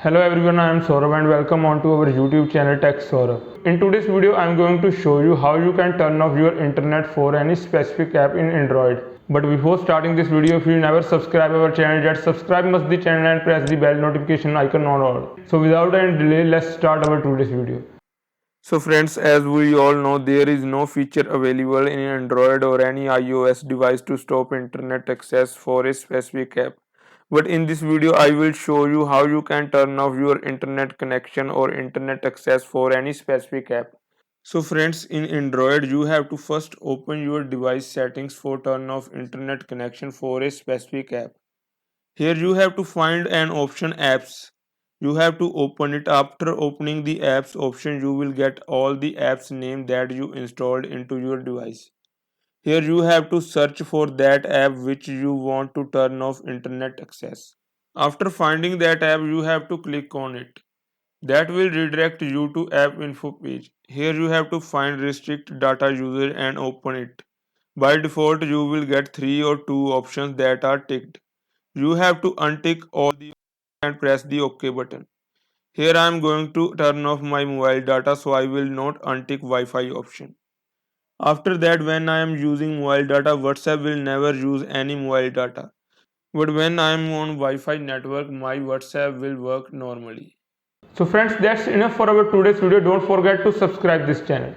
Hello everyone, I am Sourav and welcome on to our YouTube channel Tech Sourav. In today's video, I am going to show you how you can turn off your internet for any specific app in Android. But before starting this video, if you never subscribe our channel yet, subscribe must the channel and press the bell notification icon on all. So without any delay, let's start our today's video. So friends, as we all know, there is no feature available in Android or any iOS device to stop internet access for a specific app. But in this video, I will show you how you can turn off your internet connection or internet access for any specific app. So friends, in Android, you have to first open your device settings for turn off internet connection for a specific app. Here you have to find an option apps. You have to open it. After opening the apps option, you will get all the apps name that you installed into your device. Here you have to search for that app which you want to turn off internet access. After finding that app, you have to click on it. That will redirect you to app info page. Here you have to find restrict data user and open it. By default, you will get 3 or 2 options that are ticked. You have to untick all the and press the OK button. Here I am going to turn off my mobile data, so I will not untick Wi-Fi option. After that, when I am using mobile data, WhatsApp will never use any mobile data. But when I am on Wi-Fi network, my WhatsApp will work normally. So friends, that's enough for our today's video. Don't forget to subscribe this channel.